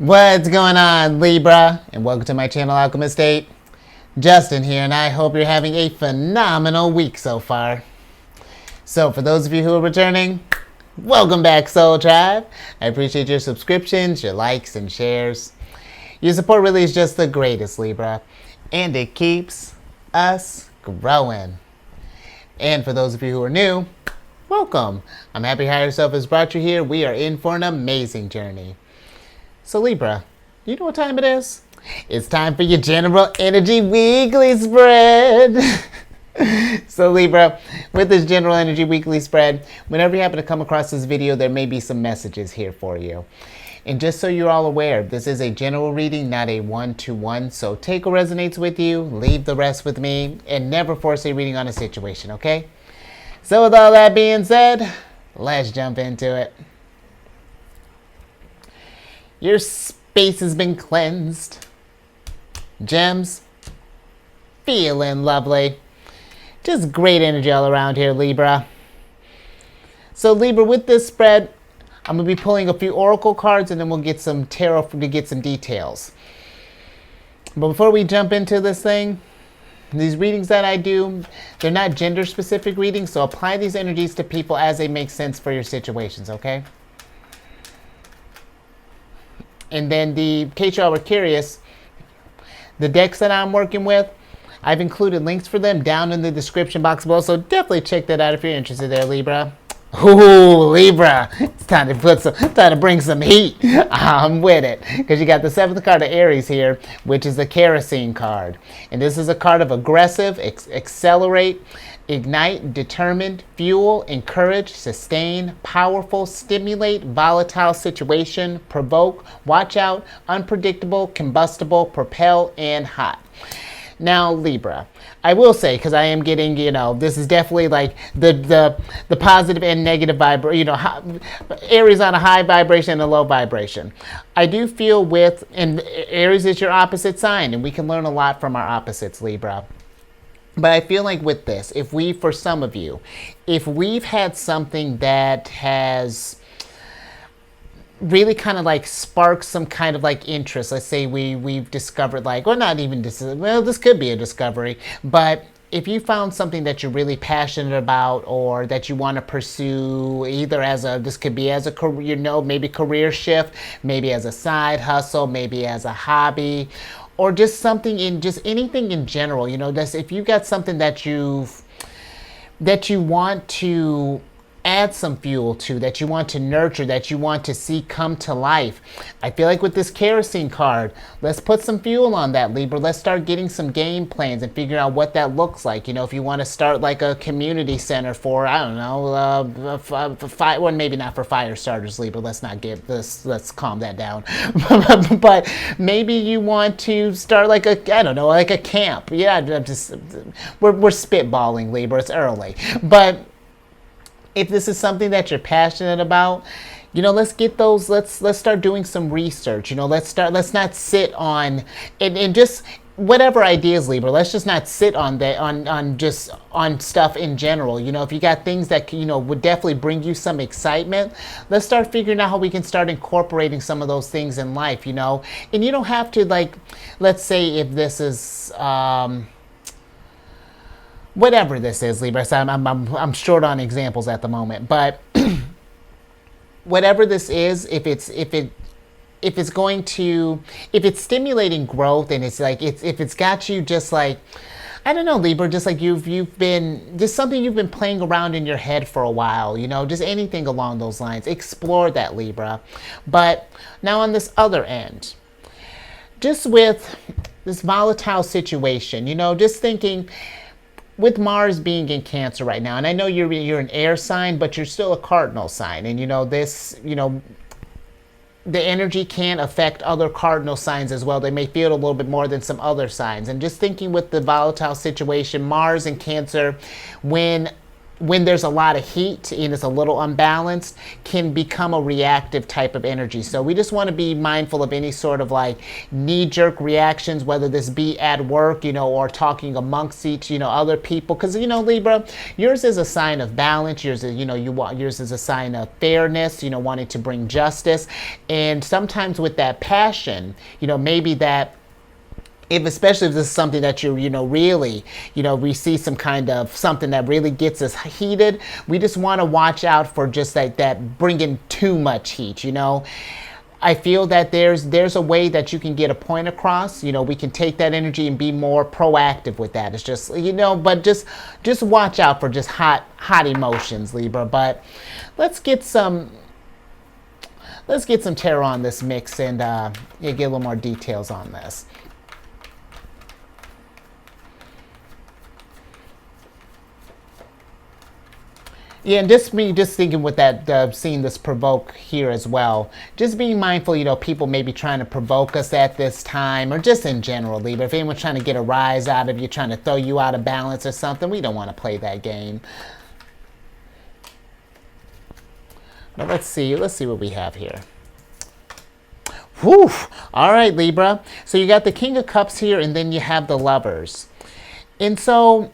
What's going on, Libra? And welcome to my channel, Alchemist. Justin here, and I hope you're having a phenomenal week so far. So for those of you who are returning, welcome back, Soul Tribe. I appreciate your subscriptions, your likes, and shares. Your support really is just the greatest, Libra, and it keeps us growing. And for those of you who are new, welcome. I'm happy Higher Self has brought you here. We are in for an amazing journey. So Libra, you know what time it is? It's time for your general energy weekly spread. So Libra, with this general energy weekly spread, whenever you happen to come across this video, there may be some messages here for you. And just so you're all aware, this is a general reading, not a one-to-one. So take what resonates with you, leave the rest with me, and never force a reading on a situation, okay? So with all that being said, let's jump into it. Your space has been cleansed. Gems, feeling lovely. Just great energy all around here, Libra. So Libra, with this spread, I'm going to be pulling a few oracle cards and then we'll get some tarot to get some details. But before we jump into this thing, these readings that I do, they're not gender specific readings, so apply these energies to people as they make sense for your situations, okay? And then in case y'all were curious, the decks that I'm working with, I've included links for them down in the description box below, so definitely check that out if you're interested there, Libra. Ooh, Libra, it's time to bring some heat. I'm with it, because you got the 7th card of Aries here, which is the kerosene card. And this is a card of aggressive, accelerate, ignite, determined, fuel, encourage, sustain, powerful, stimulate, volatile situation, provoke, watch out, unpredictable, combustible, propel, and hot. Now, Libra, I will say, because I am getting, this is definitely like the positive and negative vibration, Aries on a high vibration and a low vibration. I do feel and Aries is your opposite sign, and we can learn a lot from our opposites, Libra. But I feel like with this, for some of you, if we've had something that has really kind of like sparked some kind of like interest, let's say we've discovered this could be a discovery, but if you found something that you're really passionate about or that you want to pursue, either this could be as a career, maybe career shift, maybe as a side hustle, maybe as a hobby, or just something anything in general, if you got something that you want to add some fuel to, that you want to nurture, that you want to see come to life. I feel like with this kerosene card, let's put some fuel on that, Libra. Let's start getting some game plans and figuring out what that looks like. If you want to start like a community center for, I don't know, well, maybe not for fire starters, Libra. Let's let's calm that down. But maybe you want to start like a camp. Yeah, we're spitballing, Libra. It's early. But if this is something that you're passionate about, let's start doing some research. Let's not sit on and just whatever ideas, Libra. Let's just not sit on stuff in general. If you got things that would definitely bring you some excitement, let's start figuring out how we can start incorporating some of those things in life. And you don't have to let's say if this is whatever this is, Libra. I'm short on examples at the moment, but whatever this is, if it's stimulating growth and if it's got you just like, I don't know, Libra, just like you've been just something you've been playing around in your head for a while, just anything along those lines. Explore that, Libra. But now on this other end, just with this volatile situation, just thinking, with Mars being in Cancer right now, and I know you're an air sign, but you're still a cardinal sign, and the energy can affect other cardinal signs as well. They may feel it a little bit more than some other signs. And just thinking with the volatile situation, Mars and Cancer, when when there's a lot of heat and it's a little unbalanced, can become a reactive type of energy. So we just want to be mindful of any sort of like knee-jerk reactions, whether this be at work, or talking amongst each, other people. Because, Libra, yours is a sign of balance. Yours is, yours is a sign of fairness, wanting to bring justice. And sometimes with that passion, maybe that, especially if this is something that you're, really, we see some kind of something that really gets us heated, we just want to watch out for just like that bringing too much heat, I feel that there's a way that you can get a point across. We can take that energy and be more proactive with that. It's just, but just watch out for just hot emotions, Libra. But let's get some tarot on this mix and get a little more details on this. Yeah, and just thinking with that, seeing this provoke here as well. Just being mindful, people may be trying to provoke us at this time, or just in general, Libra. If anyone's trying to get a rise out of you, trying to throw you out of balance or something, we don't want to play that game. But let's see what we have here. Whew! All right, Libra. So you got the King of Cups here, and then you have the Lovers. And so,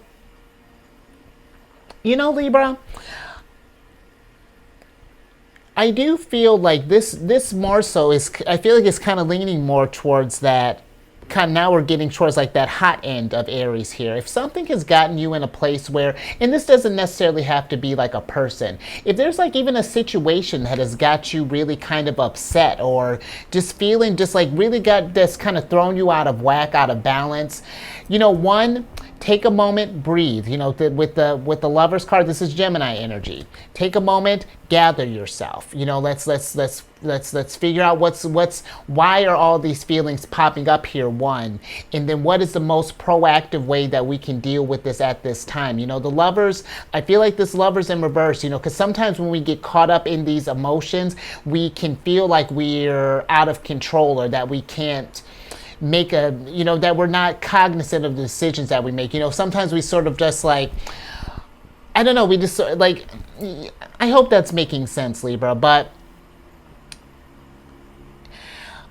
Libra, I do feel like this more so is, I feel like it's kind of leaning more towards that, kind of now we're getting towards like that hot end of Aries here. If something has gotten you in a place where, and this doesn't necessarily have to be like a person, if there's like even a situation that has got you really kind of upset, or just feeling just like really got this kind of thrown you out of whack, out of balance, one, take a moment, breathe. With the Lovers card, this is Gemini energy. Take a moment, gather yourself. Let's figure out why are all these feelings popping up here, one, and then what is the most proactive way that we can deal with this at this time. The Lovers, I feel like this Lovers in reverse, because sometimes when we get caught up in these emotions, we can feel like we're out of control, or that we can't make that we're not cognizant of the decisions that we make. Sometimes we sort of just like, I don't know, we just like, I hope that's making sense, Libra, but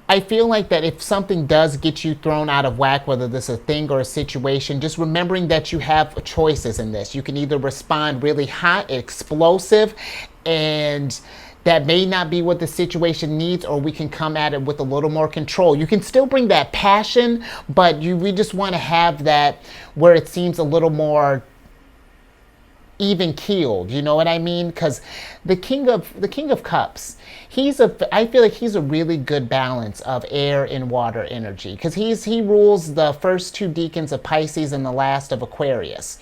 I feel like that if something does get you thrown out of whack, whether this is a thing or a situation, just remembering that you have choices in this. You can either respond really hot, explosive, and that may not be what the situation needs, or we can come at it with a little more control. You can still bring that passion, but we just want to have that where it seems a little more even keeled, you know what I mean? Because the King of Cups, I feel like he's a really good balance of air and water energy, because he rules the first two decans of Pisces and the last of Aquarius.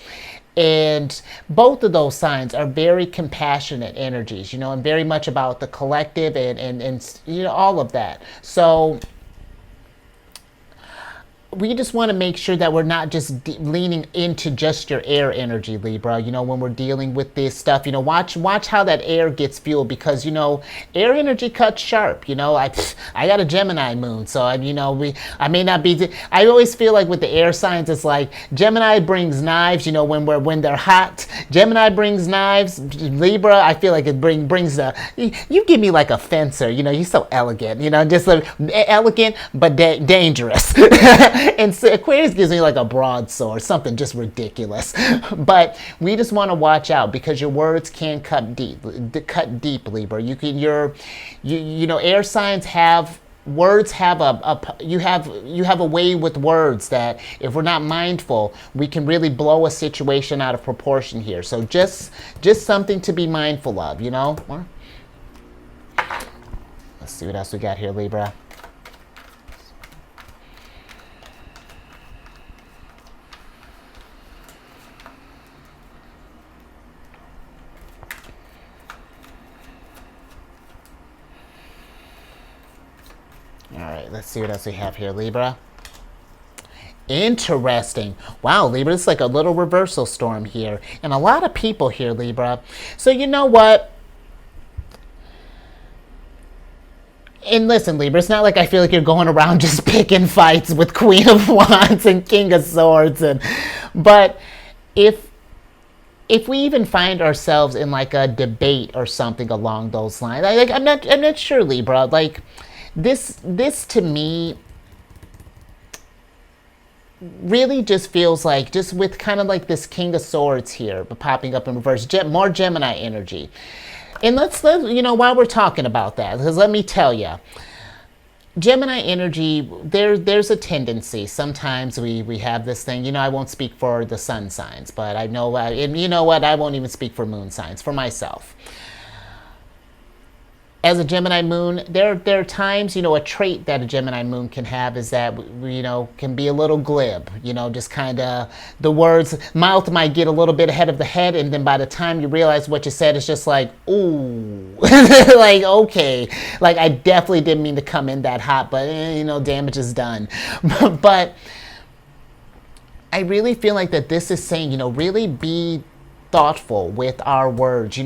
And both of those signs are very compassionate energies, and very much about the collective and all of that. So we just want to make sure that we're not just leaning into just your air energy, Libra, when we're dealing with this stuff. Watch how that air gets fueled, because, air energy cuts sharp. I got a Gemini moon, so, I may not be, I always feel like with the air signs, it's like Gemini brings knives, when they're hot. Gemini brings knives. Libra, I feel like it brings you give me like a fencer, you're so elegant, just like elegant, but dangerous. And so Aquarius gives me like a broadsword, something just ridiculous. But we just want to watch out, because your words can cut deep, Libra. Air signs have words, you have a way with words that if we're not mindful, we can really blow a situation out of proportion here. So just something to be mindful of, Let's see what else we got here, Libra. All right, let's see what else we have here, Libra. Interesting. Wow, Libra, it's like a little reversal storm here. And a lot of people here, Libra. So you know what? And listen, Libra, it's not like I feel like you're going around just picking fights with Queen of Wands and King of Swords. But if if we even find ourselves in like a debate or something along those lines, like I'm not sure, Libra. Like this to me really just feels like, just with kind of like this King of Swords here, but popping up in reverse, more Gemini energy. And let's while we're talking about that, because let me tell you, Gemini energy, there's a tendency. Sometimes we have this thing, I won't speak for the sun signs, but I know, and you know what, I won't even speak for moon signs, for myself. As a Gemini moon, there are times, a trait that a Gemini moon can have is that, can be a little glib, just kind of, the words, mouth might get a little bit ahead of the head, and then by the time you realize what you said, it's just like, ooh, like, okay, like, I definitely didn't mean to come in that hot, but, damage is done. But I really feel like that this is saying, really be thoughtful with our words,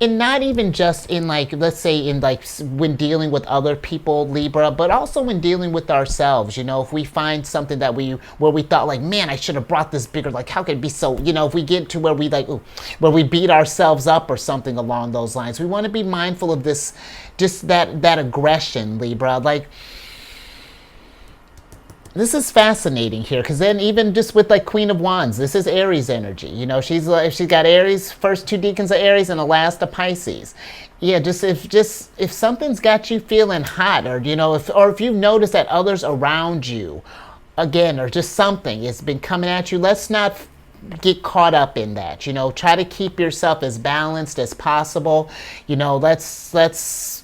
and not even just in like, let's say in like when dealing with other people, Libra, but also when dealing with ourselves, if we find something that where we thought like, man, I should have brought this bigger, like how could it be so, if we get to where we like, ooh, where we beat ourselves up or something along those lines, we want to be mindful of this, just that aggression, Libra. Like, this is fascinating here, because then even just with like Queen of Wands, this is Aries energy. She's got Aries, first two decans of Aries and the last of Pisces. Yeah, if something's got you feeling hot, or if you've noticed that others around you, again, or just something has been coming at you, let's not get caught up in that. Try to keep yourself as balanced as possible. Let's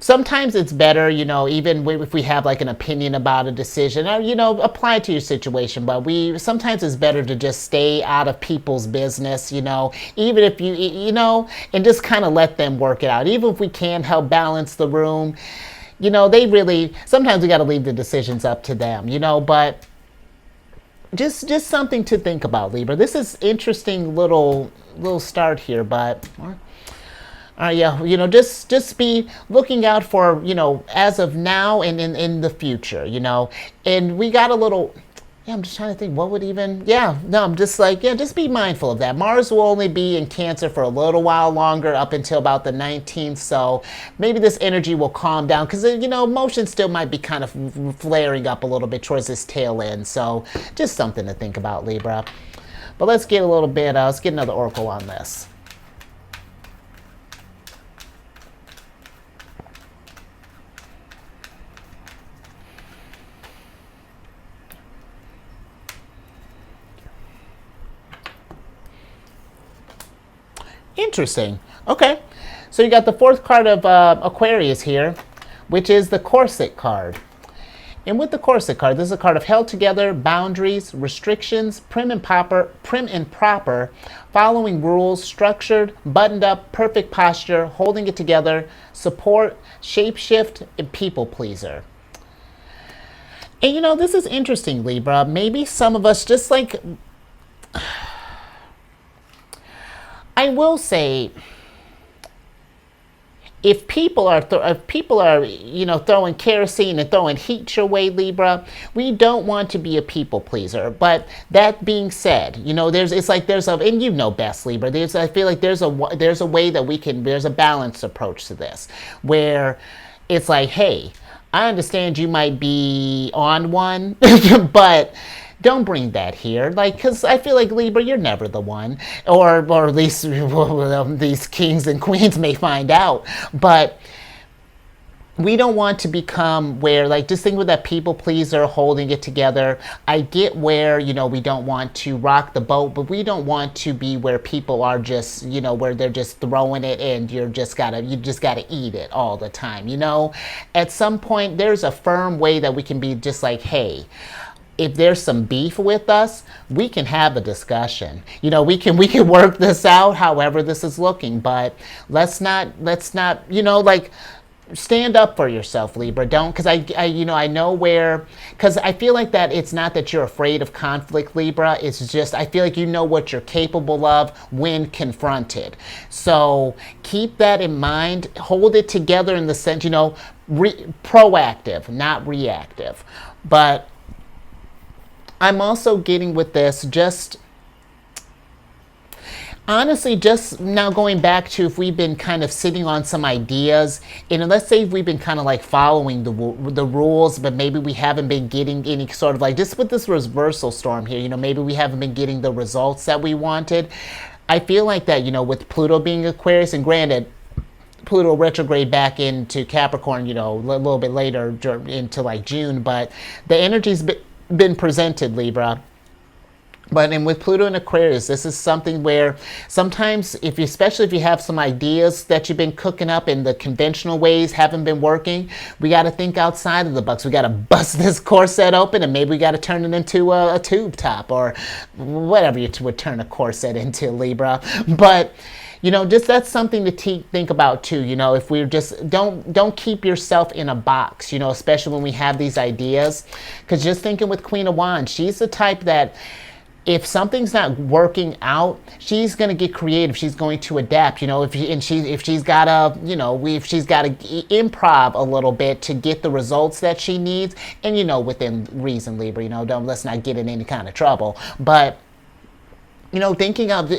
sometimes it's better, even if we have like an opinion about a decision, or, apply it to your situation, but sometimes it's better to just stay out of people's business, even if and just kind of let them work it out. Even if we can help balance the room, sometimes we got to leave the decisions up to them, but just something to think about, Libra. This is interesting little start here, but yeah, just be looking out for, as of now and in the future, and we got a little, I'm just trying to think what would even, I'm just like, just be mindful of that. Mars will only be in Cancer for a little while longer, up until about the 19th, so maybe this energy will calm down, because, emotions still might be kind of flaring up a little bit towards this tail end, so just something to think about, Libra. But let's get a little bit, let's get another oracle on this. Interesting. Okay. So you got the fourth card of Aquarius here, which is the Corset card. And with the Corset card, this is a card of held together, boundaries, restrictions, prim and proper, following rules, structured, buttoned up, perfect posture, holding it together, support, shapeshift, and people pleaser. And this is interesting, Libra. Maybe some of us just like, I will say, if people are throwing kerosene and throwing heat your way, Libra, we don't want to be a people pleaser. But that being said, and best, Libra. I feel like there's a way that there's a balanced approach to this, where it's like, hey, I understand you might be on one, but don't bring that here, because I feel like, Libra, you're never the one, or at least these kings and queens may find out, but we don't want to become where, just think with that people pleaser, holding it together. I get where, we don't want to rock the boat, but we don't want to be where people are just, where they're just throwing it and you just gotta eat it all the time, At some point, there's a firm way that we can be just like, hey, if there's some beef with us, we can have a discussion. We can work this out however this is looking, but let's not, stand up for yourself, Libra. Don't, because I know where, because I feel like that it's not that you're afraid of conflict, Libra. It's just, I feel like you know what you're capable of when confronted. So keep that in mind. Hold it together in the sense, proactive, not reactive. But I'm also getting with this, just Honestly, just now going back to if we've been kind of sitting on some ideas, and let's say if we've been kind of like following the rules, but maybe we haven't been getting any sort of like, just with this reversal storm here, maybe we haven't been getting the results that we wanted. I feel like that, with Pluto being Aquarius, and granted, Pluto retrograde back into Capricorn, a little bit later into like June, but the energy's been presented, Libra. But and with Pluto and Aquarius, this is something where sometimes, especially if you have some ideas that you've been cooking up and the conventional ways haven't been working, we got to think outside of the box. We got to bust this corset open, and maybe we got to turn it into a tube top or whatever you would turn a corset into, Libra. But just that's something to think about too. If we're just don't keep yourself in a box. Especially when we have these ideas, because just thinking with Queen of Wands, she's the type that, if something's not working out, she's going to get creative. She's going to adapt, if she's got to improv a little bit to get the results that she needs, and within reason, Libra, let's not get in any kind of trouble. But thinking of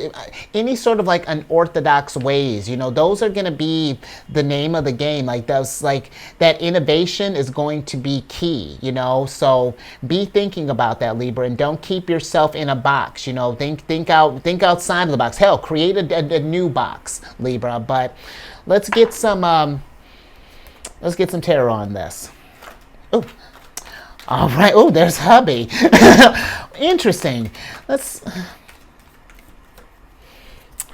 any sort of like unorthodox ways, those are going to be the name of the game. Like those, like that innovation is going to be key, so be thinking about that, Libra, and don't keep yourself in a box, think outside of the box. Hell, create a new box, Libra. But let's get some tarot on this. Oh, all right. Oh, there's hubby. Interesting.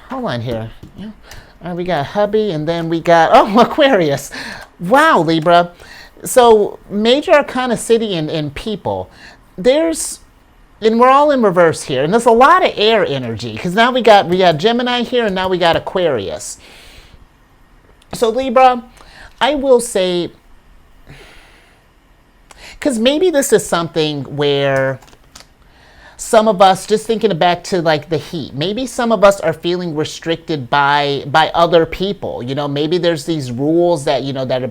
Hold on here. All right, we got hubby, and then we got, Aquarius. Wow, Libra. So major arcana, city, and people. And we're all in reverse here, and there's a lot of air energy, because now we got Gemini here, and now we got Aquarius. So Libra, I will say, because maybe this is something where some of us, just thinking back to like the heat, maybe some of us are feeling restricted by other people. Maybe there's these rules that that are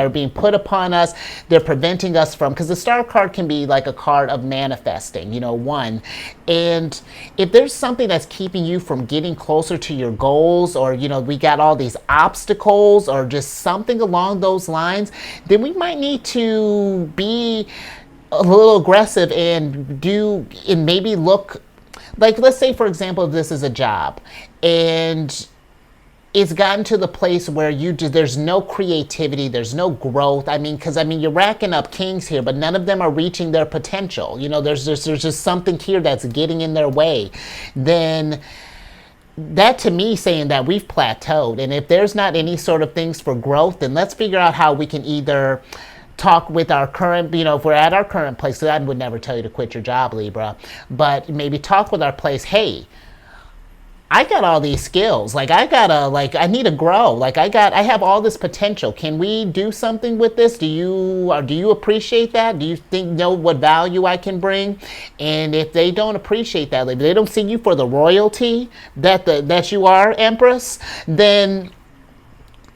being put upon us. They're preventing us from, because the Star card can be like a card of manifesting. One, and if there's something that's keeping you from getting closer to your goals, or we got all these obstacles, or just something along those lines, then we might need to be a little aggressive and maybe look, like, let's say for example, if this is a job and it's gotten to the place where there's no creativity, there's no growth. Because you're racking up kings here, but none of them are reaching their potential. There's just something here that's getting in their way. Then that, to me, saying that we've plateaued, and if there's not any sort of things for growth, then let's figure out how we can either talk with our current, if we're at our current place, because I would never tell you to quit your job, Libra, but maybe talk with our place. Hey, I got all these skills. I need to grow. I have all this potential. Can we do something with this? Do you appreciate that? Do you know what value I can bring? And if they don't appreciate that, if they don't see you for the royalty that you are, Empress, then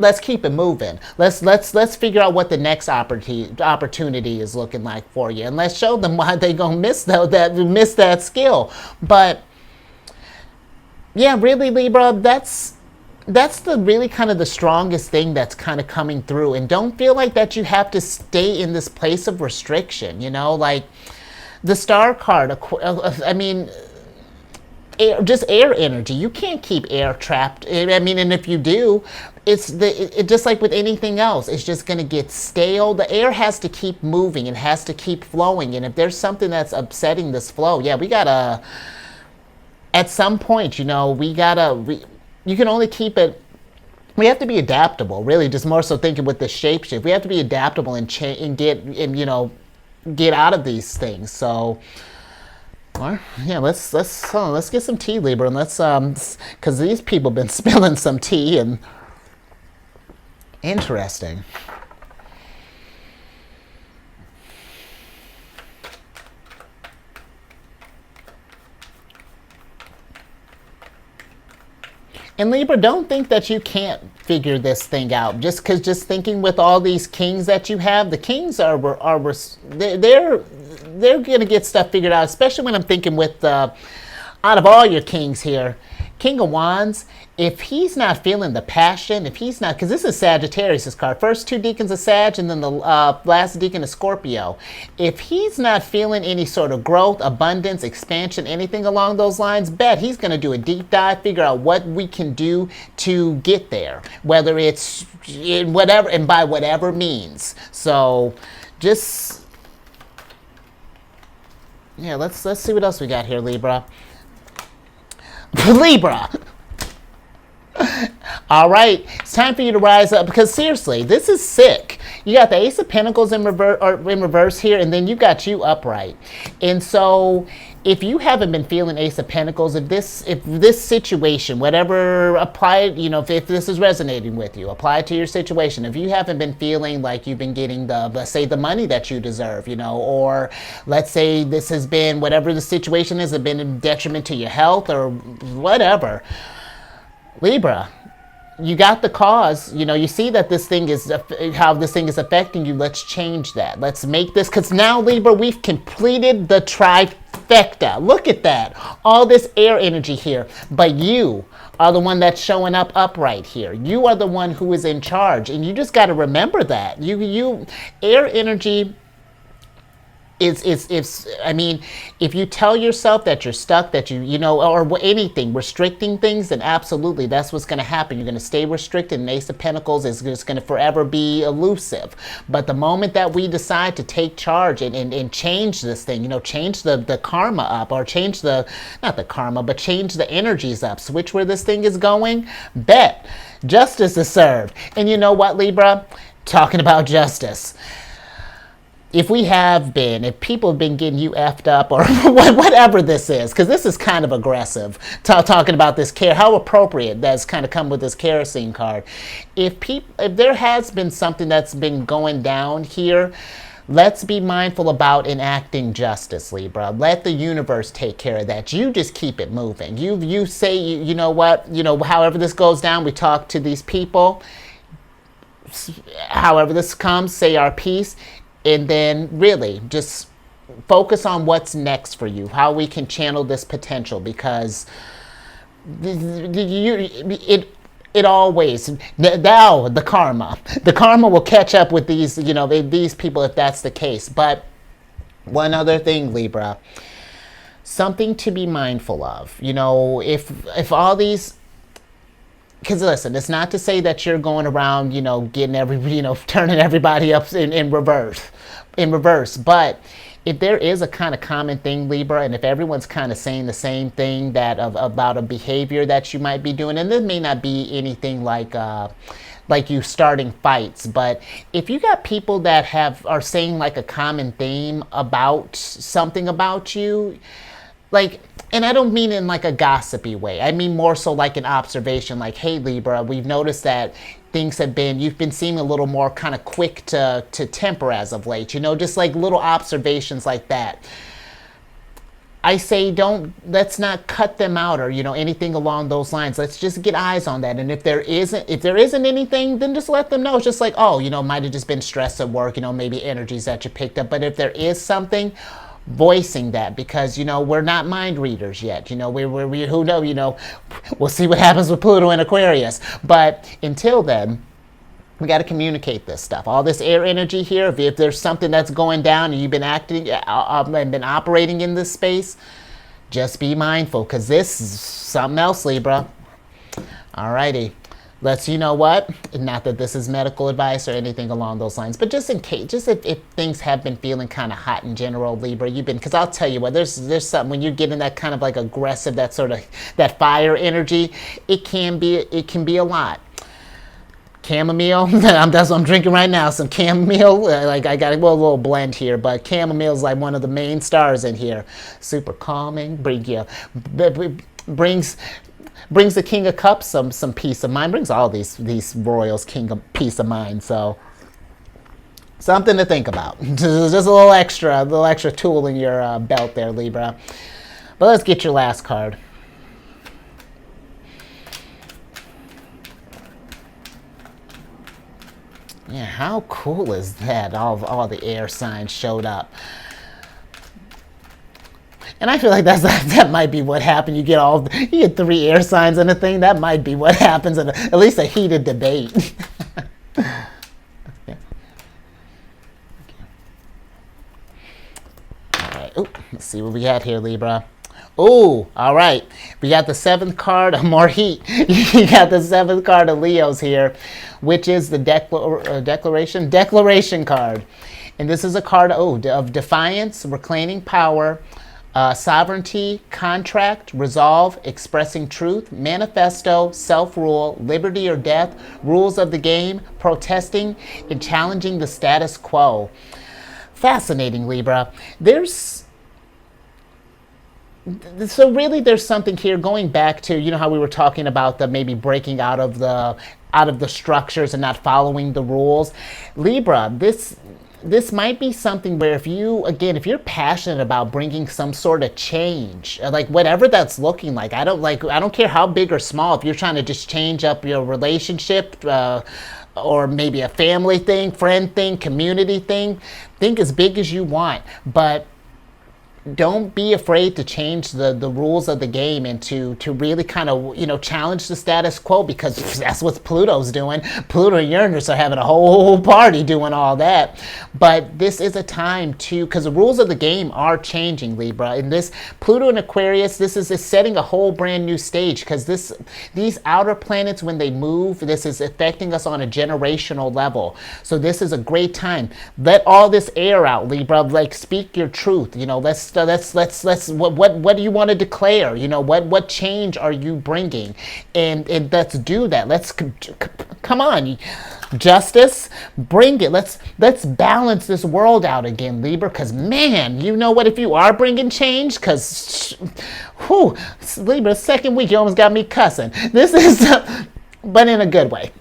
let's keep it moving. Let's figure out what the next opportunity is looking like for you, and let's show them why they gonna miss that skill. But yeah, really, Libra, that's the really kind of the strongest thing that's kind of coming through. And don't feel like that you have to stay in this place of restriction. Like the Star card. Just air energy. You can't keep air trapped. And if you do, it's just like with anything else. It's just going to get stale. The air has to keep moving. It has to keep flowing. And if there's something that's upsetting this flow, yeah, we gotta. At some point, you can only keep it. We have to be adaptable. Really, just more so thinking with the shapeshift. We have to be adaptable and get out of these things. So. Well, yeah, let's get some tea, Libra, and because these people been spilling some tea, and interesting. And Libra, don't think that you can't figure this thing out. Just thinking with all these kings that you have, the kings they're gonna get stuff figured out. Especially when I'm thinking with out of all your kings here, King of Wands, if he's not feeling the passion, if he's not, because this is Sagittarius' card. First two deacons of Sag, and then the last deacon of Scorpio. If he's not feeling any sort of growth, abundance, expansion, anything along those lines, bet he's going to do a deep dive, figure out what we can do to get there, whether it's in whatever and by whatever means. So just, yeah, let's see what else we got here, Libra. Libra. All right, it's time for you to rise up, because seriously, this is sick. You got the Ace of Pentacles in reverse here, and then you got you upright. And so if you haven't been feeling Ace of Pentacles, if this situation, whatever, apply, you know, if this is resonating with you, apply it to your situation. If you haven't been feeling like you've been getting the, let's say, the money that you deserve, you know, or let's say this has been, whatever the situation is, have been a detriment to your health or whatever, Libra, you got the cause. You know, you see that this thing is, how this thing is affecting you. Let's change that. Let's make this, because now, Libra, we've completed the trifecta. Look at that. All this air energy here. But you are the one that's showing up upright here. You are the one who is in charge. And you just got to remember that. Air energy I mean, if you tell yourself that you're stuck, that you know, or anything, restricting things, then absolutely, that's what's going to happen. You're going to stay restricted, and Ace of Pentacles is just going to forever be elusive. But the moment that we decide to take charge and change this thing, you know, change the karma up, or change the, not the karma, but change the energies up, switch where this thing is going, bet justice is served. And you know what, Libra? Talking about justice. If people have been getting you effed up, or whatever this is, because this is kind of aggressive, talking about this care, how appropriate that's kind of come with this kerosene card. If there has been something that's been going down here, let's be mindful about enacting justice, Libra. Let the universe take care of that. You just keep it moving. You say, you know what, you know, however this goes down, we talk to these people, however this comes, say our piece. And then really just focus on what's next for you, how we can channel this potential, because it always, now the karma will catch up with these, you know, these people, if that's the case. But one other thing, Libra, something to be mindful of, you know, if all these, because listen, it's not to say that you're going around, you know, getting turning everybody up in reverse. But if there is a kind of common thing, Libra, and if everyone's kind of saying the same thing about a behavior that you might be doing, and there may not be anything like you starting fights, but if you got people that are saying like a common theme about something about you, like, and I don't mean in like a gossipy way. I mean more so like an observation, like, hey, Libra, we've noticed that you've been seeming a little more kind of quick to temper as of late, you know, just like little observations like that. I say let's not cut them out, or, you know, anything along those lines. Let's just get eyes on that. And if there isn't anything, then just let them know. It's just like, oh, you know, might have just been stress at work, you know, maybe energies that you picked up. But if there is something, voicing that, because, you know, we're not mind readers yet, you know, we who know, you know, we'll see what happens with Pluto and Aquarius. But until then, we got to communicate this stuff, all this air energy here. If there's something that's going down and you've been operating in this space, just be mindful, because this is something else, Libra. Alrighty. You know what, not that this is medical advice or anything along those lines, but just in case, just if things have been feeling kind of hot in general, Libra, because I'll tell you what, there's something, when you're getting that kind of like aggressive, that sort of, that fire energy, it can be a lot. Chamomile, that's what I'm drinking right now, some chamomile, like I got a little blend here, but chamomile is like one of the main stars in here. Super calming, brings the King of Cups some peace of mind, brings all these royals king of peace of mind. So something to think about. Just a little extra tool in your belt there, Libra. But let's get your last card. Yeah, how cool is that? All the air signs showed up. And I feel like that might be what happened. You get 3 air signs in a thing. That might be what happens in at least a heated debate. All right. Ooh, let's see what we got here, Libra. Oh, all right. We got the 7th card of more heat. You got the 7th card of Leos here, which is the declaration card. And this is a card of defiance, reclaiming power, sovereignty, contract, resolve, expressing truth, manifesto, self-rule, liberty or death, rules of the game, protesting, and challenging the status quo. Fascinating, Libra. So really there's something here going back to, you know, how we were talking about the maybe breaking out of the structures and not following the rules. Libra, this might be something where if you're passionate about bringing some sort of change, like whatever that's looking like, I don't care how big or small, if you're trying to just change up your relationship, or maybe a family thing, friend thing, community thing, think as big as you want, but don't be afraid to change the rules of the game and to really kind of, you know, challenge the status quo, because that's what Pluto's doing. Pluto and Uranus are having a whole party doing all that. But this is a time because the rules of the game are changing, Libra. And this Pluto and Aquarius, this is setting a whole brand new stage, because these outer planets, when they move, this is affecting us on a generational level. So this is a great time. Let all this air out, Libra. Like, speak your truth. You know, let's what do you want to declare? You know, what change are you bringing? And let's do that. Let's come on, justice, bring it. Let's balance this world out again, Libra. Because man, you know what? If you are bringing change, because Libra, second week you almost got me cussing. This is, but in a good way.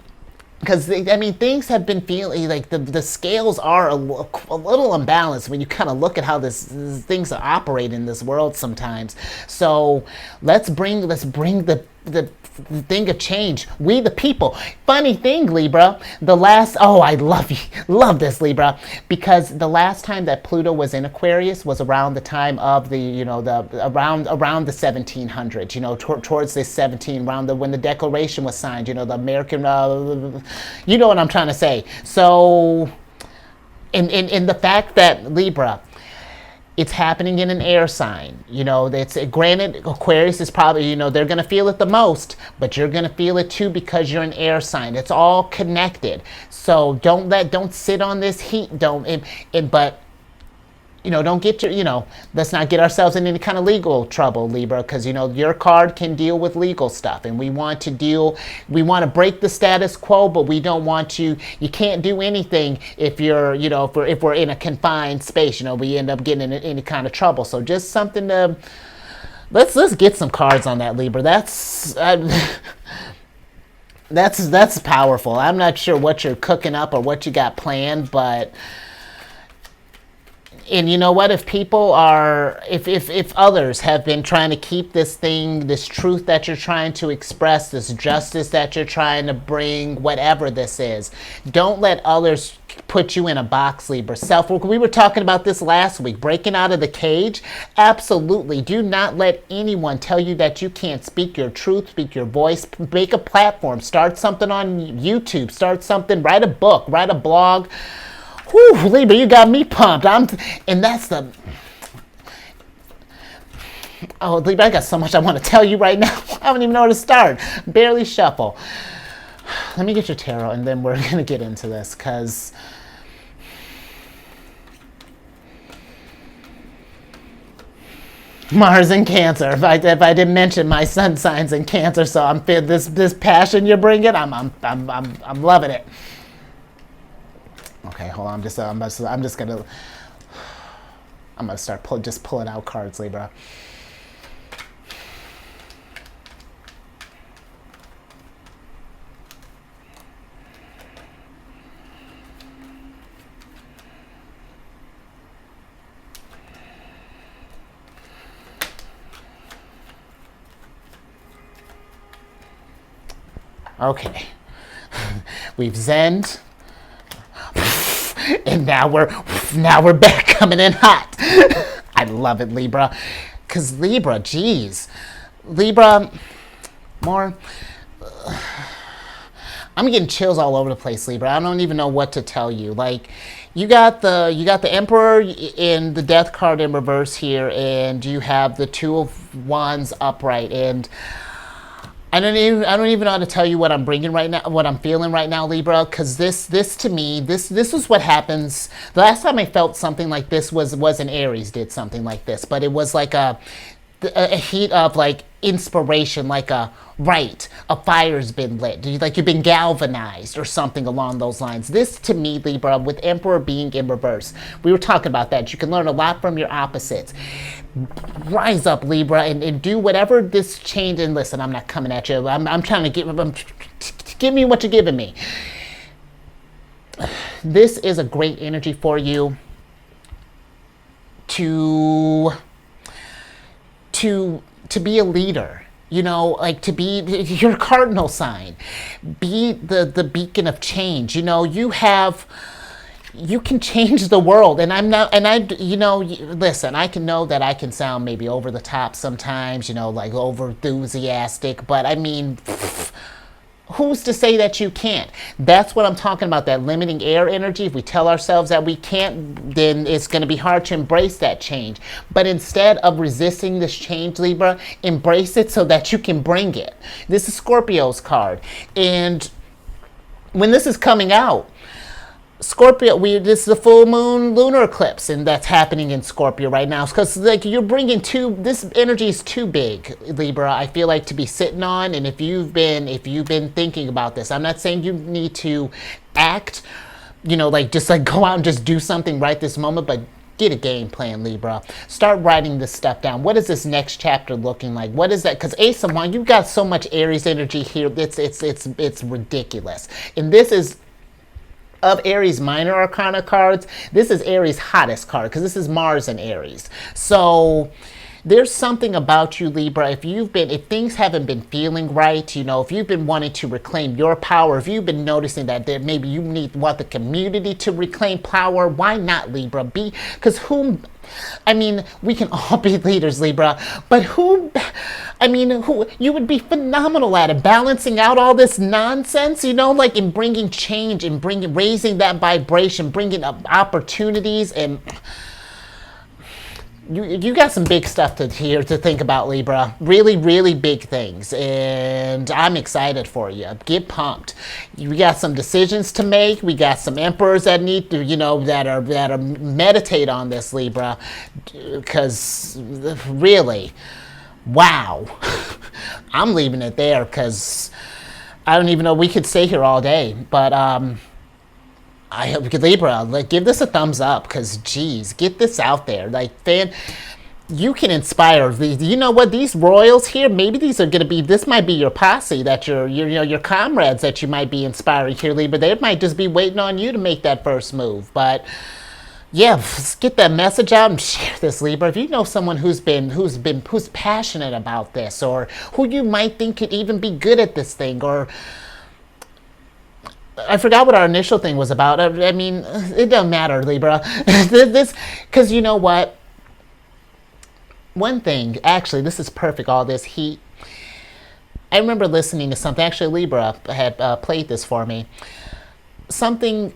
Because, I mean, things have been feeling like the scales are a little imbalanced when you kind of look at how things operate in this world sometimes. So let's bring the thing of change. We the people. Funny thing, Libra, I love this, Libra, because the last time that Pluto was in Aquarius was around the time of around the 1700s, you know, towards this when the Declaration was signed, you know, the American, you know what I'm trying to say. So, in the fact that, Libra, it's happening in an air sign. You know, granted, Aquarius is probably, you know, they're going to feel it the most, but you're going to feel it too because you're an air sign. It's all connected. So don't sit on this heat. But, you know, let's not get ourselves in any kind of legal trouble, Libra, because, you know, your card can deal with legal stuff, and we want to break the status quo, but we don't want to, you can't do anything if you're, you know, if we're in a confined space, you know, we end up getting in any kind of trouble. So just something to, let's get some cards on that, Libra. That's powerful. I'm not sure what you're cooking up or what you got planned, but, and you know what, if others have been trying to keep this truth that you're trying to express, this justice that you're trying to bring, whatever this is, don't let others put you in a box, Libra. We were talking about this last week, breaking out of the cage. Absolutely. Do not let anyone tell you that you can't speak your truth, speak your voice, make a platform, start something on YouTube, write a book, write a blog. Whew, Libra, you got me pumped. Libra, I got so much I want to tell you right now. I don't even know where to start. Barely shuffle. Let me get your tarot, and then we're going to get into this, because Mars in Cancer. If I didn't mention, my sun signs in Cancer, so I'm this passion you're bringing. I'm loving it. Okay, hold on. I'm gonna start pulling out cards, Libra. Okay, we've zenned. And now we're back coming in hot. I love it, Libra. because Libra, geez. Libra, more... I'm getting chills all over the place, Libra. I don't even know what to tell you. Like, you got the Emperor in the Death card in reverse here, and you have the Two of Wands upright. And I don't even know how to tell you what I'm bringing right now, what I'm feeling right now, Libra. Because this to me, this is what happens. The last time I felt something like this was an Aries did something like this, but it was like a heat of like inspiration, like a fire's been lit, like you've been galvanized or something along those lines. This to me, Libra, with Emperor being in reverse, we were talking about that. You can learn a lot from your opposites. Rise up, Libra, and do whatever this change. And listen, I'm not coming at you. I'm trying to give me what you're giving me. This is a great energy for you to be a leader, you know, like to be your cardinal sign, be the beacon of change. You know, you can change the world. And listen, I can know that I can sound maybe over the top sometimes, you know, like over enthusiastic, but I mean, who's to say that you can't? That's what I'm talking about, that limiting air energy. If we tell ourselves that we can't, then it's going to be hard to embrace that change. But instead of resisting this change, Libra, embrace it so that you can bring it. This is Scorpio's card. And when this is coming out, Scorpio, this is the full moon lunar eclipse, and that's happening in Scorpio right now. Because like you're bringing this energy is too big, Libra, I feel like, to be sitting on. And if you've been thinking about this, I'm not saying you need to act, you know, like just like go out and just do something right this moment, but get a game plan, Libra. Start writing this stuff down. What is this next chapter looking like? What is that? Because Ace of Wands, you've got so much Aries energy here. It's ridiculous. And this is, of Aries minor arcana cards, this is Aries' hottest card, because this is Mars in Aries. So there's something about you, Libra. If things haven't been feeling right, you know, if you've been wanting to reclaim your power, if you've been noticing that maybe you want the community to reclaim power, why not, Libra? Because we can all be leaders, Libra, but who you would be phenomenal at it, balancing out all this nonsense, you know, like in bringing change and raising that vibration, bringing up opportunities. And you got some big stuff to think about, Libra. Really, really big things. And I'm excited for you. Get pumped. We got some decisions to make. We got some emperors that need to, you know, that are meditate on this, Libra. Because really, wow. I'm leaving it there because I don't even know, we could stay here all day. But I hope Libra, like, give this a thumbs up, because geez, get this out there. Like, you can inspire. You know what? These royals here, maybe these are gonna be. This might be your posse, that your comrades that you might be inspiring here, Libra. They might just be waiting on you to make that first move. But yeah, let's get that message out and share this, Libra. If you know someone who's passionate about this, or who you might think could even be good at this thing, or I forgot what our initial thing was about. I mean, it doesn't matter, Libra. Because you know what? One thing, actually, this is perfect, all this heat. I remember listening to something, actually, Libra had played this for me. Something,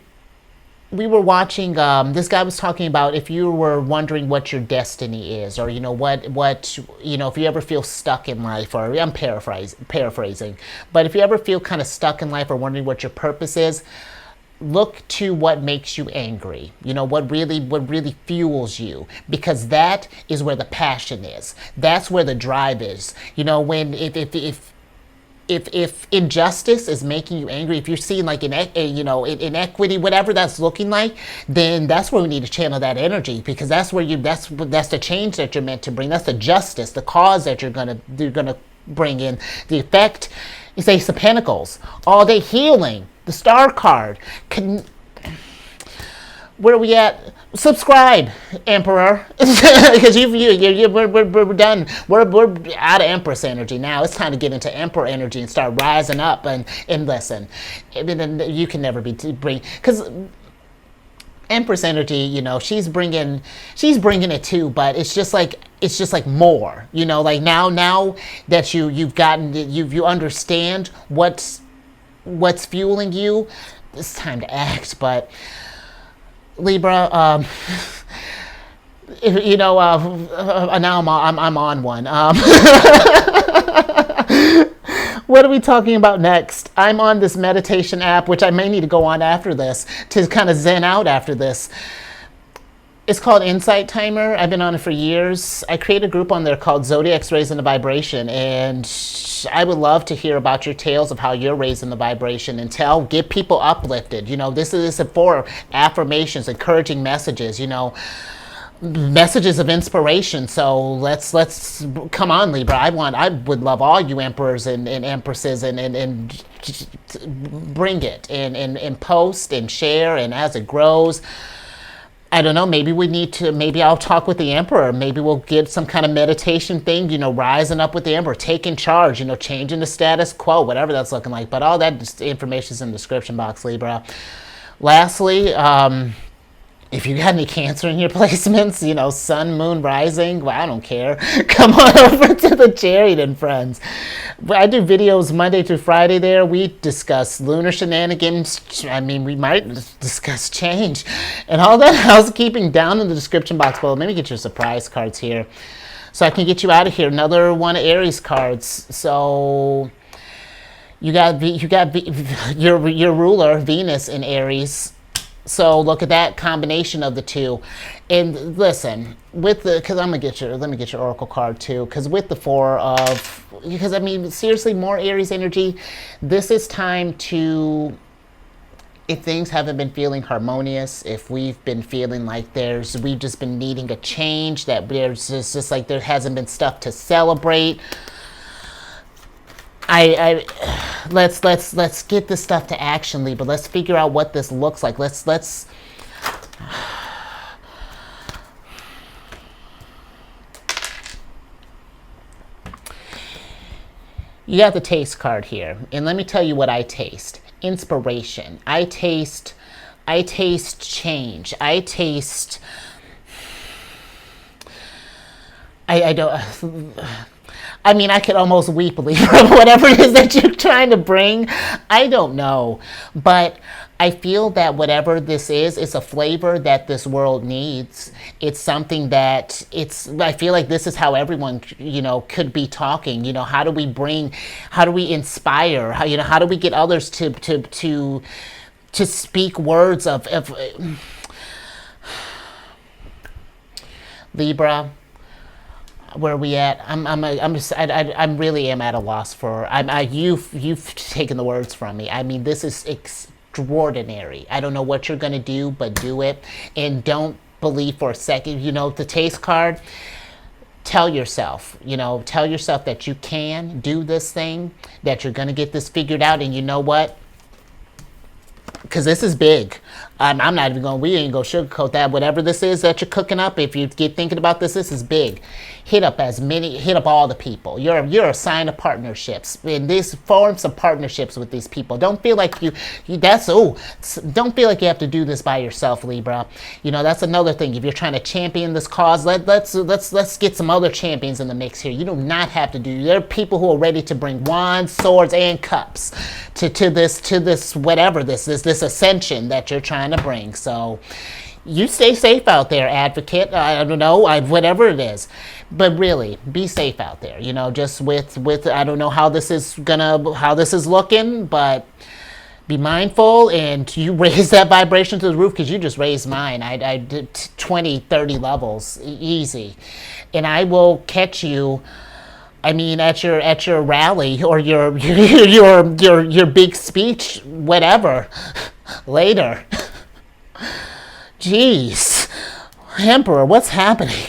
we were watching, this guy was talking about if you were wondering what your destiny is, or, you know, what you know, if you ever feel stuck in life, or I'm paraphrasing, but if you ever feel kind of stuck in life or wondering what your purpose is, look to what makes you angry, you know, what really fuels you, because that is where the passion is. That's where the drive is. You know, when if injustice is making you angry, if you're seeing like inequity, whatever that's looking like, then that's where we need to channel that energy, because that's where that's the change that you're meant to bring. That's the justice, the cause that you're gonna bring in. The effect is Ace of Pentacles, all day healing, the Star card. Where are we at? Subscribe, Emperor, because we're done. We're out of Empress energy now. It's time to get into Emperor energy and start rising up and listen. I mean, you can never be because Empress energy, you know, she's bringing it too, but it's just like more, you know, like now that you understand what's fueling you, it's time to act. But Libra, you know, now I'm on one. What are we talking about next? I'm on this meditation app, which I may need to go on after this to kind of zen out after this. It's called Insight Timer. I've been on it for years. I create a group on there called Zodiacs Raising the Vibration, and I would love to hear about your tales of how you're raising the vibration and get people uplifted. You know, this is for affirmations, encouraging messages, you know, messages of inspiration. So let's come on, Libra. I would love all you emperors and empresses and bring it and post and share, and as it grows, I don't know, maybe I'll talk with the emperor. Maybe we'll get some kind of meditation thing, you know, rising up with the emperor, taking charge, you know, changing the status quo, whatever that's looking like. But all that information is in the description box, Libra. Lastly, if you got any Cancer in your placements, you know, sun, moon, rising, well, I don't care. Come on over to the Chariot and Friends. I do videos Monday through Friday there. We discuss lunar shenanigans. I mean, we might discuss change and all that housekeeping down in the description box below. Let me get your surprise cards here so I can get you out of here. Another one of Aries cards. So you got your ruler, Venus in Aries. So look at that combination of the two. And listen, because let me get your oracle card too, because with the because I mean, seriously, more Aries energy, this is time to, if things haven't been feeling harmonious, if we've been feeling like we've just been needing a change, that there's just like there hasn't been stuff to celebrate, let's get this stuff to action, Libra. Let's figure out what this looks like. Let's you got the taste card here, and let me tell you what I taste. Inspiration. I taste change. I taste I don't I mean, I could almost weep, Libra, whatever it is that you're trying to bring. I don't know. But I feel that whatever this is, it's a flavor that this world needs. It's something that I feel like this is how everyone, you know, could be talking. You know, how do we inspire? How do we get others to speak words of Libra? Where are we at? I really am at a loss for. You've taken the words from me. I mean, this is extraordinary. I don't know what you're gonna do, but do it, and don't believe for a second. You know, the taste card. Tell yourself that you can do this thing, that you're gonna get this figured out, and you know what? Because this is big. I'm not even we ain't gonna sugarcoat that. Whatever this is that you're cooking up, if you get thinking about this is big. Hit up all the people. You're a sign of partnerships. In this, form some partnerships with these people. Don't feel like don't feel like you have to do this by yourself, Libra. You know, that's another thing. If you're trying to champion this cause, let's get some other champions in the mix here. You do not have to do. There are people who are ready to bring wands, swords, and cups to this whatever this ascension that you're trying to bring. So you stay safe out there, advocate. I don't know, whatever it is, but really be safe out there. You know, just with I don't know how this is looking, but be mindful, and you raise that vibration to the roof, because you just raised mine. I did 20, 30 levels easy, and I will catch you. I mean, at your rally or your big speech, whatever, later. Jeez, Emperor, what's happening?